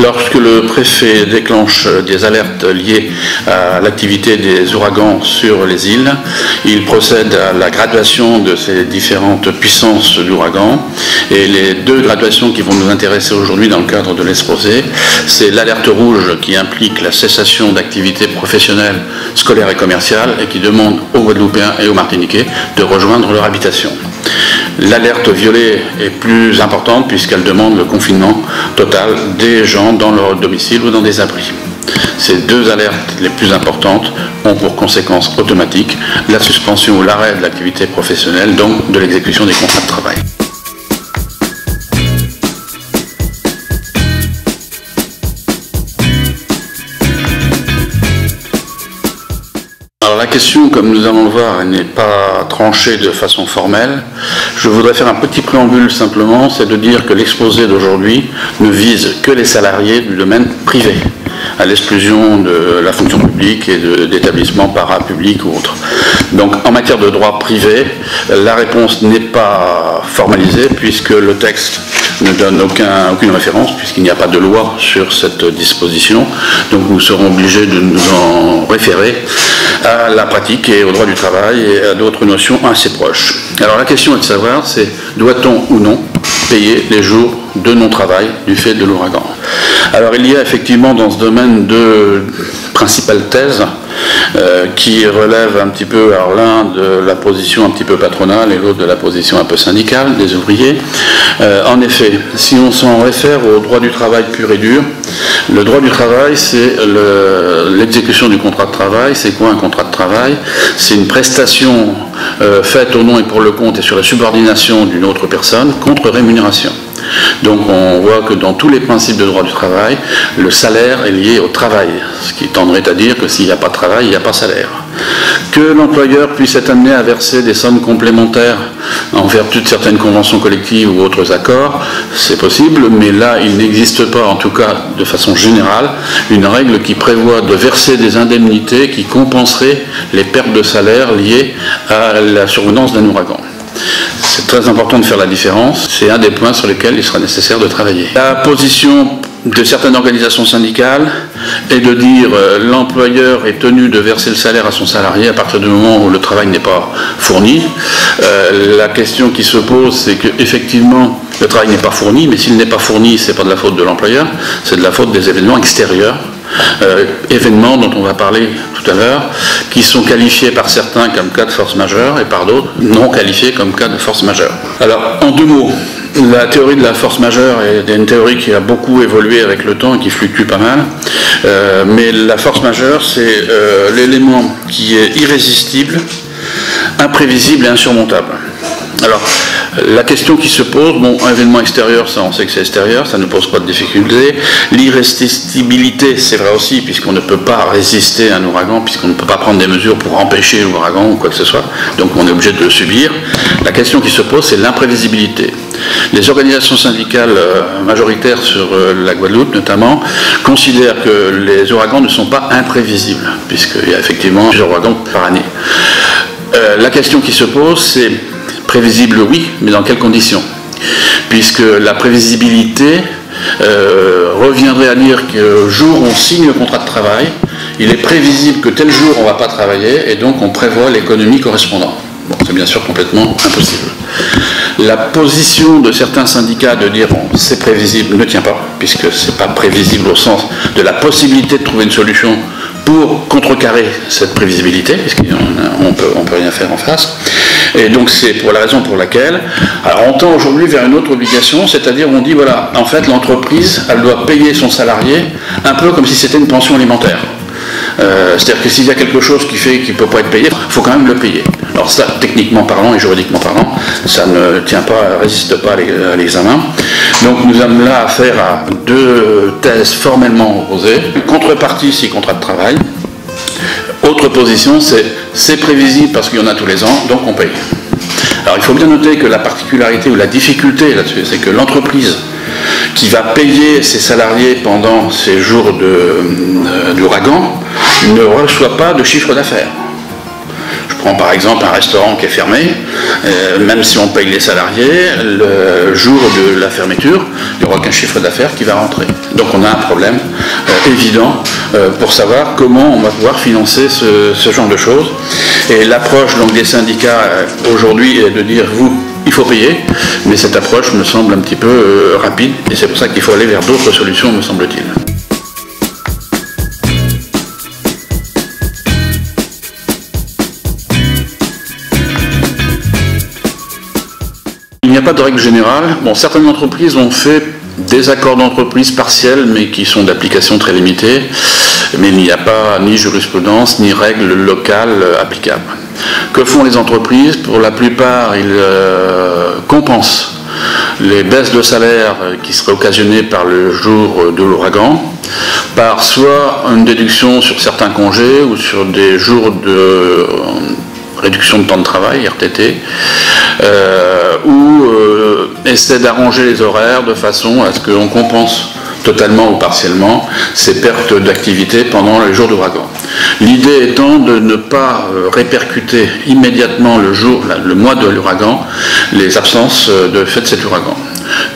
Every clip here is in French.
Lorsque le préfet déclenche des alertes liées à l'activité des ouragans sur les îles, il procède à la graduation de ces différentes puissances d'ouragans. Et les deux graduations qui vont nous intéresser aujourd'hui dans le cadre de l'exposé, c'est l'alerte rouge qui implique la cessation d'activités professionnelles, scolaires et commerciales et qui demande aux Guadeloupéens et aux Martiniquais de rejoindre leur habitation. L'alerte violet est plus importante puisqu'elle demande le confinement total des gens dans leur domicile ou dans des abris. Ces deux alertes les plus importantes ont pour conséquence automatique la suspension ou l'arrêt de l'activité professionnelle, donc de l'exécution des contrats de travail. Alors la question, comme nous allons le voir, n'est pas tranchée de façon formelle. Je voudrais faire un petit préambule simplement, c'est de dire que l'exposé d'aujourd'hui ne vise que les salariés du domaine privé, à l'exclusion de la fonction publique et d'établissements parapublics ou autres. Donc en matière de droit privé, la réponse n'est pas formalisée puisque le texte ne donne aucune référence puisqu'il n'y a pas de loi sur cette disposition. Donc nous serons obligés de nous en référer à la pratique et au droit du travail et à d'autres notions assez proches. Alors la question est de savoir, c'est doit-on ou non payer les jours de non-travail du fait de l'ouragan. Alors il y a effectivement dans ce domaine deux principales thèses qui relèvent un petit peu, alors l'un de la position un petit peu patronale et l'autre de la position un peu syndicale des ouvriers. En effet, si on s'en réfère au droit du travail pur et dur, le droit du travail, c'est l'exécution du contrat de travail. C'est quoi un contrat de travail? C'est une prestation faite au nom et pour le compte et sur la subordination d'une autre personne contre rémunération. Donc on voit que dans tous les principes de droit du travail, le salaire est lié au travail, ce qui tendrait à dire que s'il n'y a pas de travail, il n'y a pas de salaire. Que l'employeur puisse être amené à verser des sommes complémentaires en vertu de certaines conventions collectives ou autres accords, c'est possible, mais là il n'existe pas, en tout cas de façon générale, une règle qui prévoit de verser des indemnités qui compenseraient les pertes de salaire liées à la survenance d'un ouragan. C'est très important de faire la différence, c'est un des points sur lesquels il sera nécessaire de travailler. La position de certaines organisations syndicales est de dire l'employeur est tenu de verser le salaire à son salarié à partir du moment où le travail n'est pas fourni. La question qui se pose, c'est qu'effectivement le travail n'est pas fourni, mais s'il n'est pas fourni, ce n'est pas de la faute de l'employeur, c'est de la faute des événements extérieurs. Événements dont on va parler tout à l'heure, qui sont qualifiés par certains comme cas de force majeure et par d'autres non qualifiés comme cas de force majeure. Alors, en deux mots, la théorie de la force majeure est une théorie qui a beaucoup évolué avec le temps et qui fluctue pas mal, mais la force majeure, c'est l'élément qui est irrésistible, imprévisible et insurmontable. Alors, la question qui se pose, bon, un événement extérieur, ça on sait que c'est extérieur, ça ne pose pas de difficulté. L'irrésistibilité, c'est vrai aussi, puisqu'on ne peut pas résister à un ouragan, puisqu'on ne peut pas prendre des mesures pour empêcher l'ouragan ou quoi que ce soit, donc on est obligé de le subir. La question qui se pose, c'est l'imprévisibilité. Les organisations syndicales majoritaires sur la Guadeloupe, notamment, considèrent que les ouragans ne sont pas imprévisibles, puisqu'il y a effectivement plusieurs ouragans par année. La question qui se pose, c'est prévisible, oui, mais dans quelles conditions? Puisque la prévisibilité reviendrait à dire que le jour où on signe le contrat de travail, il est prévisible que tel jour on ne va pas travailler et donc on prévoit l'économie correspondante. Bon, c'est bien sûr complètement impossible. La position de certains syndicats de dire bon, c'est prévisible ne tient pas, puisque ce n'est pas prévisible au sens de la possibilité de trouver une solution pour contrecarrer cette prévisibilité, puisqu'on peut rien faire en face. Et donc c'est pour la raison pour laquelle, alors on tend aujourd'hui vers une autre obligation, c'est-à-dire on dit voilà, en fait l'entreprise, elle doit payer son salarié un peu comme si c'était une pension alimentaire. C'est-à-dire que s'il y a quelque chose qui fait qu'il ne peut pas être payé, il faut quand même le payer. Alors ça, techniquement parlant et juridiquement parlant, ça ne tient pas, résiste pas à l'examen. Donc nous avons là affaire à deux thèses formellement opposées. Contrepartie, c'est contrat de travail. Autre position, c'est prévisible parce qu'il y en a tous les ans, donc on paye. Alors il faut bien noter que la particularité ou la difficulté là-dessus, c'est que l'entreprise qui va payer ses salariés pendant ces jours d'ouragan ne reçoit pas de chiffre d'affaires. Je prends par exemple un restaurant qui est fermé, même si on paye les salariés, le jour de la fermeture, il n'y aura qu'un chiffre d'affaires qui va rentrer. Donc on a un problème évident pour savoir comment on va pouvoir financer ce genre de choses. Et l'approche donc des syndicats aujourd'hui est de dire il faut payer, mais cette approche me semble un petit peu rapide, et c'est pour ça qu'il faut aller vers d'autres solutions, me semble-t-il. Il n'y a pas de règle générale. Bon, certaines entreprises ont fait des accords d'entreprise partiels, mais qui sont d'application très limitée, mais il n'y a pas ni jurisprudence, ni règles locales applicables. Que font les entreprises? Pour la plupart, ils compensent les baisses de salaire qui seraient occasionnées par le jour de l'ouragan, par soit une déduction sur certains congés ou sur des jours de réduction de temps de travail, RTT, ou essaie d'arranger les horaires de façon à ce qu'on compense totalement ou partiellement ces pertes d'activité pendant les jours d'ouragan. L'idée étant de ne pas répercuter immédiatement le mois de l'ouragan, les absences de fait de cet ouragan.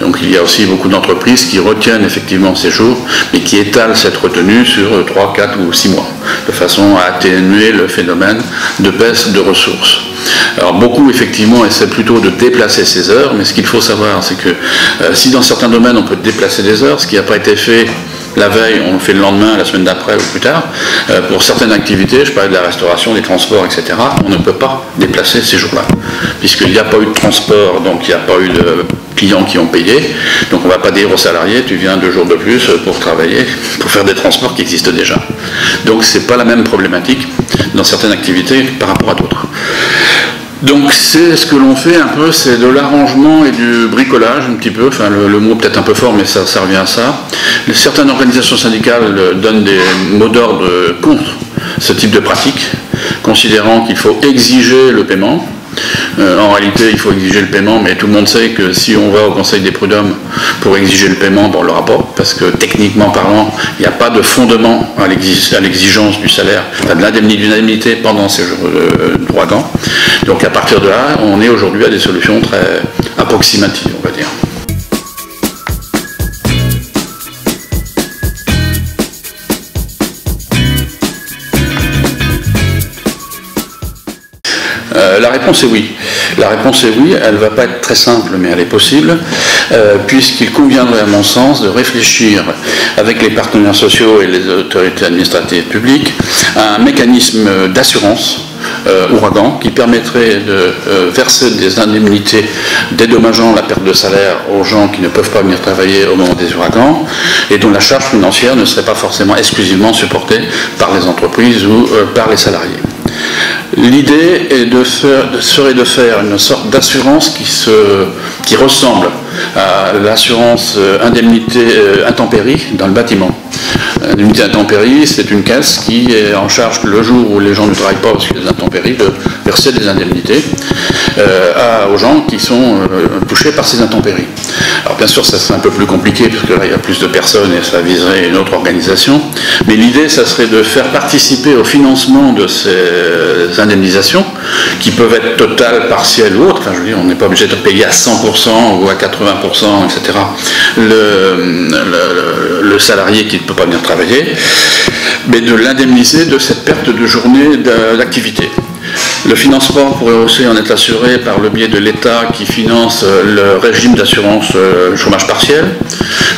Donc il y a aussi beaucoup d'entreprises qui retiennent effectivement ces jours, mais qui étalent cette retenue sur 3, 4 ou 6 mois, de façon à atténuer le phénomène de baisse de ressources. Alors beaucoup effectivement essaient plutôt de déplacer ces heures, mais ce qu'il faut savoir c'est que si dans certains domaines on peut déplacer des heures, ce qui n'a pas été fait la veille, on le fait le lendemain, la semaine d'après ou plus tard. Pour certaines activités, je parlais de la restauration, des transports, etc., on ne peut pas déplacer ces jours-là, puisqu'il n'y a pas eu de transport, donc il n'y a pas eu de clients qui ont payé, donc on ne va pas dire aux salariés, tu viens 2 jours de plus pour travailler, pour faire des transports qui existent déjà. Donc ce n'est pas la même problématique dans certaines activités par rapport à d'autres. Donc c'est ce que l'on fait un peu, c'est de l'arrangement et du bricolage un petit peu, enfin le mot peut-être un peu fort mais ça revient à ça. Certaines organisations syndicales donnent des mots d'ordre contre ce type de pratique, considérant qu'il faut exiger le paiement. En réalité, il faut exiger le paiement, mais tout le monde sait que si on va au Conseil des prud'hommes pour exiger le paiement, on ne l'aura pas, parce que techniquement parlant, il n'y a pas de fondement à l'exigence du salaire, de l'indemnité pendant ces jours d'ouragan. Donc à partir de là, on est aujourd'hui à des solutions très approximatives, on va dire. La réponse est oui. La réponse est oui, elle ne va pas être très simple, mais elle est possible, puisqu'il conviendrait à mon sens de réfléchir avec les partenaires sociaux et les autorités administratives publiques à un mécanisme d'assurance ouragan qui permettrait de verser des indemnités dédommageant la perte de salaire aux gens qui ne peuvent pas venir travailler au moment des ouragans et dont la charge financière ne serait pas forcément exclusivement supportée par les entreprises ou par les salariés. L'idée serait de faire une sorte d'assurance qui ressemble à l'assurance indemnité intempérie dans le bâtiment. L'indemnité intempérie, c'est une caisse qui est en charge le jour où les gens ne travaillent pas parce qu'il y a des intempéries, de verser des indemnités aux gens qui sont touchés par ces intempéries. Alors bien sûr, ça serait un peu plus compliqué parce que là, il y a plus de personnes et ça viserait une autre organisation. Mais l'idée, ça serait de faire participer au financement de ces indemnisations, qui peuvent être totales, partielles ou autres. Enfin, je veux dire, on n'est pas obligé de payer à 100% ou à 80%, etc. Le salarié qui ne peut pas venir travailler, mais de l'indemniser de cette perte de journée d'activité. Le financement pourrait aussi en être assuré par le biais de l'État qui finance le régime d'assurance chômage partiel,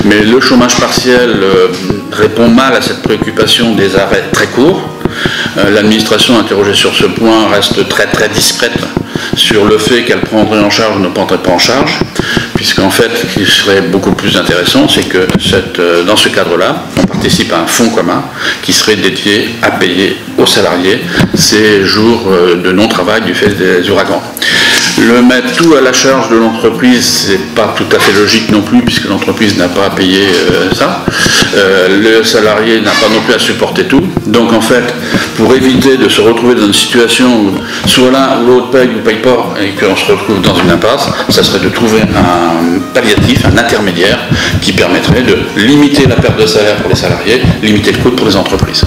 mais le chômage partiel répond mal à cette préoccupation des arrêts très courts. L'administration interrogée sur ce point reste très discrète sur le fait qu'elle prendrait en charge ou ne prendrait pas en charge, puisqu'en fait, ce qui serait beaucoup plus intéressant, c'est que dans ce cadre-là, on participe à un fonds commun qui serait dédié à payer aux salariés ces jours de non-travail du fait des ouragans. Le mettre tout à la charge de l'entreprise, c'est pas tout à fait logique non plus, puisque l'entreprise n'a pas à payer ça. Le salarié n'a pas non plus à supporter tout. Donc en fait, pour éviter de se retrouver dans une situation où soit l'un ou l'autre paye ou paye pas, et qu'on se retrouve dans une impasse, ça serait de trouver un palliatif, un intermédiaire, qui permettrait de limiter la perte de salaire pour les salariés, limiter le coût pour les entreprises.